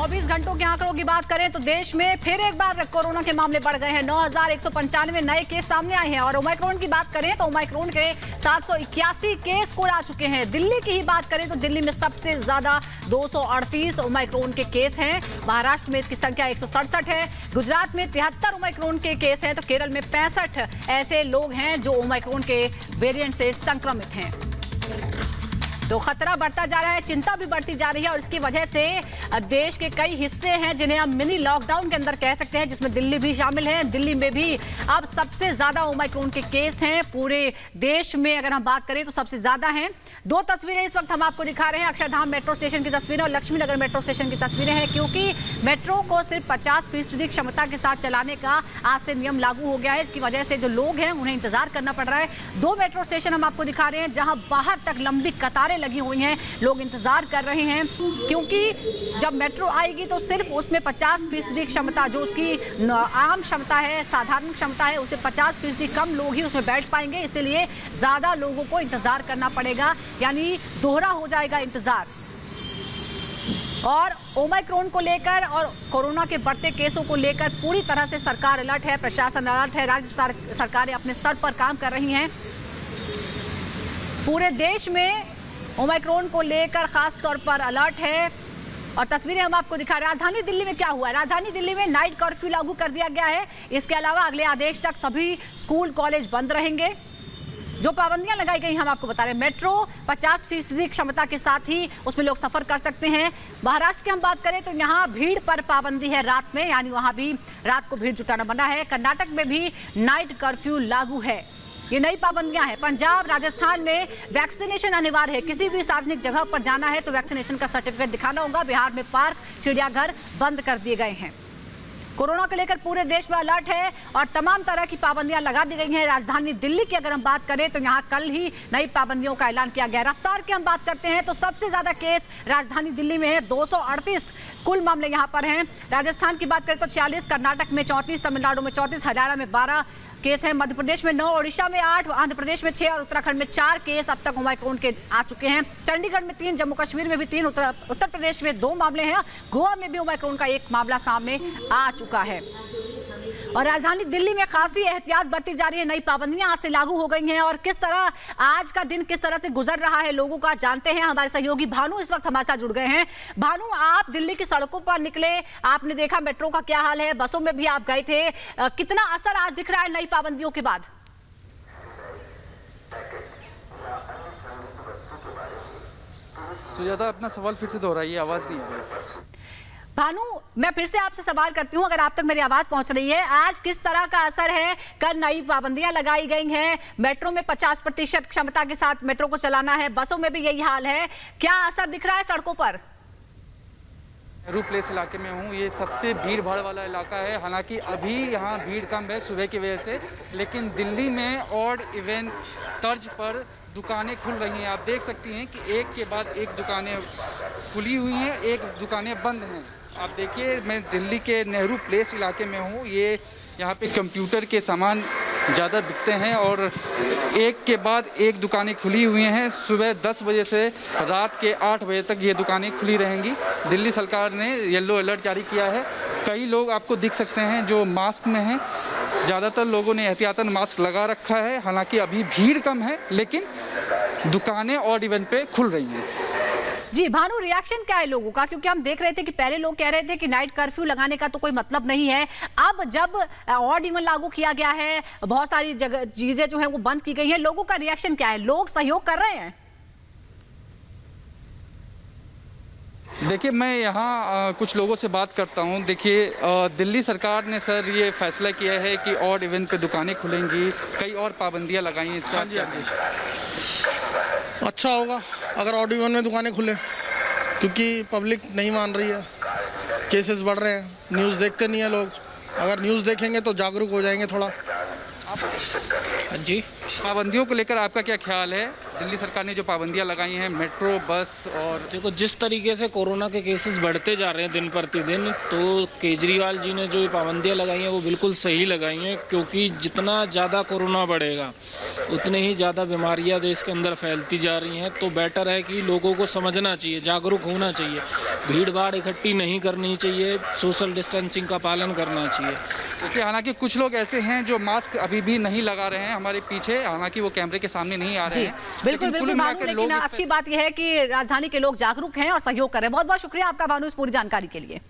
24 घंटों के आंकड़ों की बात करें तो देश में फिर एक बार कोरोना के मामले बढ़ गए हैं। 9,195 नए केस सामने आए हैं और ओमाइक्रोन की बात करें तो ओमाइक्रोन के 781 केस कुल आ चुके हैं। दिल्ली की ही बात करें तो दिल्ली में सबसे ज्यादा 238 ओमाइक्रोन के केस हैं। महाराष्ट्र में इसकी संख्या 167 है। गुजरात में 73 ओमाइक्रोन के केस हैं तो केरल में 65 ऐसे लोग हैं जो ओमाइक्रोन के वेरिएंट से संक्रमित हैं। तो खतरा बढ़ता जा रहा है, चिंता भी बढ़ती जा रही है और इसकी वजह से देश के कई हिस्से हैं जिन्हें हम मिनी लॉकडाउन के अंदर कह सकते हैं, जिसमें दिल्ली भी शामिल है। दिल्ली में भी अब सबसे ज्यादा ओमाइक्रोन के केस हैं। पूरे देश में अगर हम बात करें तो सबसे ज्यादा हैं। दो तस्वीरें इस वक्त हम आपको दिखा रहे हैं, अक्षरधाम मेट्रो स्टेशन की तस्वीरें और लक्ष्मी नगर मेट्रो स्टेशन की तस्वीरें हैं, क्योंकि मेट्रो को सिर्फ 50% क्षमता के साथ चलाने का आज से नियम लागू हो गया है। इसकी वजह से जो लोग हैं उन्हें इंतजार करना पड़ रहा है। दो मेट्रो स्टेशन हम आपको दिखा रहे हैं जहां बाहर तक लंबी कतारें लगी हुई हैं, लोग इंतजार कर रहे हैं, क्योंकि जब मेट्रो आएगी तो सिर्फ उसमें 50% क्षमता, जो उसकी आम क्षमता है, साधारण क्षमता है, उससे 50% कम लोग ही उसमें बैठ पाएंगे। इसीलिए ज्यादा लोगों को इंतजार करना पड़ेगा, यानी दोहरा हो जाएगा इंतजार। और ओमाइक्रोन को लेकर और कोरोना के बढ़ते केसों को लेकर पूरी तरह से सरकार अलर्ट है, प्रशासन अलर्ट है, राज्य सरकारें अपने स्तर पर काम कर रही हैं। पूरे देश में ओमाइक्रोन को लेकर खास तौर पर अलर्ट है और तस्वीरें हम आपको दिखा रहे हैं। राजधानी दिल्ली में क्या हुआ है? राजधानी दिल्ली में नाइट कर्फ्यू लागू कर दिया गया है। इसके अलावा अगले आदेश तक सभी स्कूल कॉलेज बंद रहेंगे। जो पाबंदियां लगाई गई हम आपको बता रहे हैं, मेट्रो 50% क्षमता के साथ ही उसमें लोग सफर कर सकते हैं। महाराष्ट्र की हम बात करें तो यहाँ भीड़ पर पाबंदी है रात में, यानी वहां भी रात को भीड़ जुटाना मना है। कर्नाटक में भी नाइट कर्फ्यू लागू है। ये नई पाबंदियां हैं। पंजाब, राजस्थान में वैक्सीनेशन अनिवार्य है। किसी भी सार्वजनिक जगह पर जाना है तो वैक्सीनेशन का सर्टिफिकेट दिखाना होगा। बिहार में पार्क, चिड़ियाघर बंद कर दिए गए हैं। कोरोना को लेकर पूरे देश में अलर्ट है और तमाम तरह की पाबंदियां लगा दी गई हैं। राजधानी दिल्ली की अगर हम बात करें तो यहाँ कल ही नई पाबंदियों का ऐलान किया गया। रफ्तार की हम बात करते हैं तो सबसे ज्यादा केस राजधानी दिल्ली में है, 238 कुल मामले यहाँ पर हैं। राजस्थान की बात करें तो 40, कर्नाटक में 34, तमिलनाडु में 34, हरियाणा में 12 केस हैं, मध्य प्रदेश में 9, ओडिशा में 8, आंध्र प्रदेश में 6 और उत्तराखंड में 4 केस अब तक ओमाइक्रोन के आ चुके हैं। चंडीगढ़ में 3, जम्मू कश्मीर में भी 3, उत्तर प्रदेश में 2 मामले हैं। गोवा में भी ओमाइक्रोन का 1 मामला सामने आ चुका है। और राजधानी दिल्ली में खासी एहतियात बरती जा रही है। नई पाबंदियां आज से लागू हो गई हैं और किस तरह आज का दिन किस तरह से गुजर रहा है लोगों का जानते हैं। हमारे सहयोगी भानु इस वक्त हमारे साथ जुड़ गए हैं। भानु, आप दिल्ली की सड़कों पर निकले, आपने देखा मेट्रो का क्या हाल है, बसों में भी आप गए थे, कितना असर आज दिख रहा है नई पाबंदियों के बाद? सुजाता, अपना सवाल फिर से दोहराइए, आवाज नहीं आ रही। भानु, मैं फिर से आपसे सवाल करती हूं, अगर आप तक मेरी आवाज पहुंच रही है। आज किस तरह का असर है? कल नई पाबंदियां लगाई गई हैं, मेट्रो में 50% क्षमता के साथ मेट्रो को चलाना है, बसों में भी यही हाल है, क्या असर दिख रहा है सड़कों पर? नेहरू प्लेस इलाके में हूँ। ये सबसे भीड़ भाड़ वाला इलाका है। हालांकि अभी यहाँ भीड़ कम है सुबह की वजह से, लेकिन दिल्ली में ऑड इवन तर्ज पर दुकानें खुल रही हैं। आप देख सकती हैं कि एक के बाद एक दुकानें खुली हुई हैं, एक दुकानें बंद हैं। आप देखिए, मैं दिल्ली के नेहरू प्लेस इलाके में हूँ। ये यहाँ पे कंप्यूटर के सामान ज़्यादा बिकते हैं और एक के बाद एक दुकानें खुली हुई हैं। सुबह 10 बजे से रात के 8 बजे तक ये दुकानें खुली रहेंगी। दिल्ली सरकार ने येलो अलर्ट जारी किया है। कई लोग आपको दिख सकते हैं जो मास्क में हैं। ज़्यादातर लोगों ने एहतियातन मास्क लगा रखा है। हालांकि अभी भीड़ कम है, लेकिन दुकानें ऑड इवन पे खुल रही हैं। जी भानु, रिएक्शन क्या है लोगों का? क्योंकि हम देख रहे थे कि पहले लोग कह रहे थे कि नाइट कर्फ्यू लगाने का तो कोई मतलब नहीं है। अब जब ऑड इवन लागू किया गया है, बहुत सारी जगह चीजें जो है वो बंद की गई हैं, लोगों का रिएक्शन क्या है? लोग सहयोग कर रहे हैं? देखिए, मैं यहाँ कुछ लोगों से बात करता हूँ। देखिए, दिल्ली सरकार ने सर ये फैसला किया है कि ऑड इवन पे दुकानें खुलेंगी, कई और पाबंदियाँ लगाई हैं। इसका अच्छा होगा अगर ऑड इवन में दुकानें खुले, क्योंकि पब्लिक नहीं मान रही है, केसेस बढ़ रहे हैं, न्यूज़ देखते नहीं है लोग। अगर न्यूज़ देखेंगे तो जागरूक हो जाएंगे थोड़ा। हाँ जी। पाबंदियों को लेकर आपका क्या ख्याल है? दिल्ली सरकार ने जो पाबंदियां लगाई हैं मेट्रो, बस और देखो, जिस तरीके से कोरोना के केसेस बढ़ते जा रहे हैं दिन प्रतिदिन, तो केजरीवाल जी ने जो ये पाबंदियां लगाई हैं वो बिल्कुल सही लगाई हैं, क्योंकि जितना ज़्यादा कोरोना बढ़ेगा उतने ही ज़्यादा बीमारियां देश के अंदर फैलती जा रही हैं। तो बेटर है कि लोगों को समझना चाहिए, जागरूक होना चाहिए, भीड़ भाड़ इकट्ठी नहीं करनी चाहिए, सोशल डिस्टेंसिंग का पालन करना चाहिए। देखिए, हालांकि कुछ लोग ऐसे हैं जो मास्क अभी भी नहीं लगा रहे हैं हमारे पीछे, हालांकि वो कैमरे के सामने नहीं आ रहे जी हैं। बिल्कुल लेकिन कुल बिल्कुल मिलाकर भानु, लोग लेकिन इस अच्छी बात यह है कि राजधानी के लोग जागरूक हैं और सहयोग कर रहे हैं। बहुत बहुत शुक्रिया आपका भानु इस पूरी जानकारी के लिए।